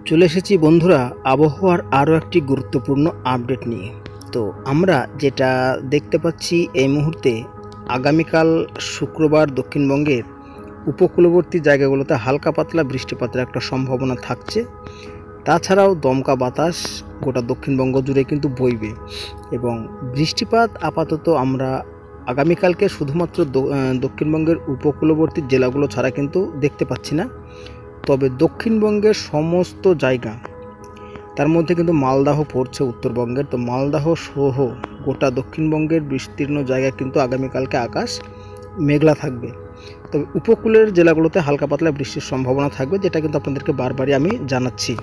চলে এসেছি বন্ধুরা আবহাওয়ার আরও একটি গুরুত্বপূর্ণ আপডেট নিয়ে। তো আমরা যেটা দেখতে পাচ্ছি এই মুহূর্তে আগামীকাল শুক্রবার দক্ষিণবঙ্গের উপকূলবর্তী জায়গাগুলোতে হালকা পাতলা বৃষ্টিপাতের একটা সম্ভাবনা থাকছে। তাছাড়াও দমকা বাতাস গোটা দক্ষিণবঙ্গ জুড়ে কিন্তু বইবে এবং বৃষ্টিপাত আপাতত আমরা আগামীকালকে শুধুমাত্র দক্ষিণবঙ্গের উপকূলবর্তী জেলাগুলো ছাড়া কিন্তু দেখতে পাচ্ছি না। তবে দক্ষিণবঙ্গের সমস্ত জায়গা, তার মধ্যে কিন্তু মালদহ পড়ছে উত্তরবঙ্গের, তো মালদহ সহ গোটা দক্ষিণবঙ্গের বিস্তীর্ণ জায়গায় কিন্তু আগামীকালকে আকাশ মেঘলা থাকবে। তবে উপকূলের জেলাগুলোতে হালকা পাতলা বৃষ্টির সম্ভাবনা থাকবে, যেটা কিন্তু আপনাদেরকে বারবারই আমি জানাচ্ছি।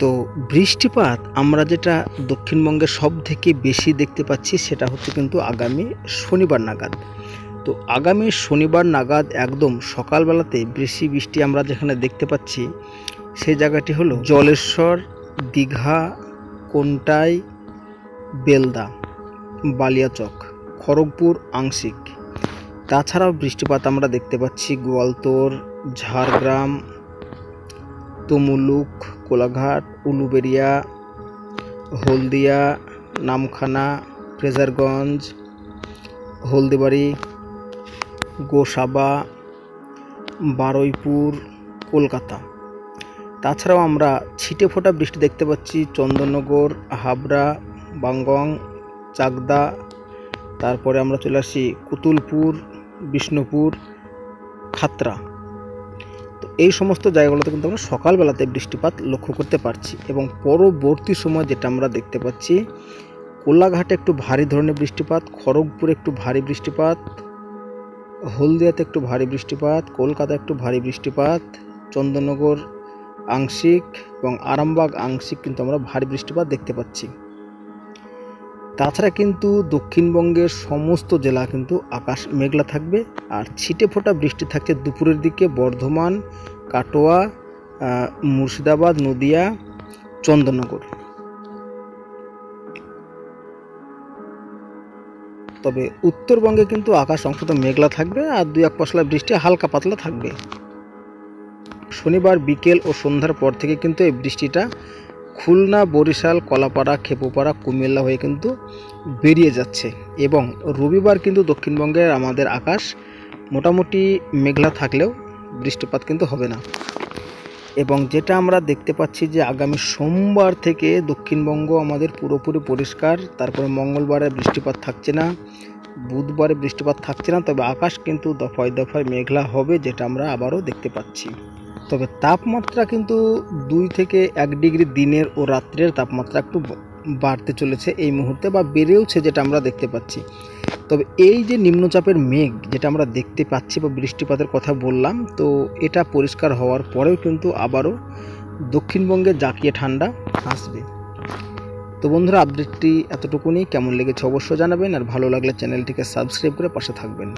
তো বৃষ্টিপাত আমরা যেটা দক্ষিণবঙ্গের সব থেকে বেশি দেখতে পাচ্ছি সেটা হচ্ছে কিন্তু আগামী শনিবার নাগাদ। তো আগামী শনিবার নাগাদ একদম সকালবেলাতে বেশি বৃষ্টি আমরা যেখানে দেখতে পাচ্ছি সেই জায়গাটি হলো জলেশ্বর, দীঘা, কোন্টাই, বেলদা, বালিয়াচক, খড়গপুর আংশিক। তাছাড়াও বৃষ্টিপাত আমরা দেখতে পাচ্ছি গোয়ালতোড়, ঝাড়গ্রাম, তমুলুক, কোলাঘাট, উলুবেড়িয়া, হলদিয়া, নামখানা, ফ্রেজারগঞ্জ, হলদিবাড়ি, গোসাবা, বারুইপুর, কলকাতা। তাছাড়াও আমরা ছিটে ফোটা বৃষ্টি দেখতে পাচ্ছি চন্দননগর, হাবড়া, বাঙ্গং, চাকদা, তারপরে আমরা চলে আসি কুতুলপুর, বিষ্ণুপুর, খাতড়া। তো এই সমস্ত জায়গাগুলোতে কিন্তু আমরা সকালবেলাতে বৃষ্টিপাত লক্ষ্য করতে পারছি এবং পরবর্তী সময় যেটা আমরা দেখতে পাচ্ছি কোলাঘাটে একটু ভারী ধরনের বৃষ্টিপাত, খড়গপুরে একটু ভারী বৃষ্টিপাত, হলদিয়াতে একটু ভারী বৃষ্টিপাত, কলকাতা একটু ভারী বৃষ্টিপাত, চন্দননগর আংশিক এবং আরামবাগ আংশিক কিন্তু আমরা ভারী বৃষ্টিপাত দেখতে পাচ্ছি। তাছাড়া কিন্তু দক্ষিণবঙ্গের সমস্ত জেলা কিন্তু আকাশ মেঘলা থাকবে আর ছিটে ফোটা বৃষ্টি থাকছে দুপুরের দিকে বর্ধমান, কাটোয়া, মুর্শিদাবাদ, নদিয়া, চন্দননগর। তবে উত্তরবঙ্গে কিন্তু আকাশ অংশত মেঘলা থাকবে আর দুই এক পশলা বৃষ্টি হালকা পাতলা থাকবে। শনিবার বিকেল ও সন্ধ্যার পর থেকে কিন্তু এই বৃষ্টিটা খুলনা, বরিশাল, কলাপাড়া, খেপুপাড়া, কুমিল্লা হয়ে কিন্তু বেরিয়ে যাচ্ছে এবং রবিবার কিন্তু দক্ষিণবঙ্গের আমাদের আকাশ মোটামুটি মেঘলা থাকলেও বৃষ্টিপাত কিন্তু হবে না। এবং যেটা আমরা দেখতে পাচ্ছি যে আগামী সোমবার থেকে দক্ষিণবঙ্গ আমাদের পুরোপুরি পরিষ্কার, তারপরে মঙ্গলবারে বৃষ্টিপাত থাকছে না, বুধবারে বৃষ্টিপাত থাকছে না, তবে আকাশ কিন্তু দফায় দফায় মেঘলা হবে, যেটা আমরা আবারও দেখতে পাচ্ছি। তবে তাপমাত্রা কিন্তু 2 থেকে 1 ডিগ্রি দিনের ও রাত্রের তাপমাত্রা একটু বাড়তে চলেছে এই মুহূর্তে, বা বেড়েওছে যেটা আমরা দেখতে পাচ্ছি। তবে এই যে নিম্নচাপের মেঘ যেটা আমরা দেখতে পাচ্ছি বা বৃষ্টিপাতের কথা বললাম, তো এটা পরিষ্কার হওয়ার পরেও কিন্তু আবারও দক্ষিণবঙ্গে জাঁকিয়ে ঠান্ডা আসবে। তো বন্ধুরা, আপডেটটি এতটুকুনি। কেমন লেগেছে অবশ্যই জানাবেন আর ভালো লাগলে চ্যানেলটিকে সাবস্ক্রাইব করে পাশে থাকবেন।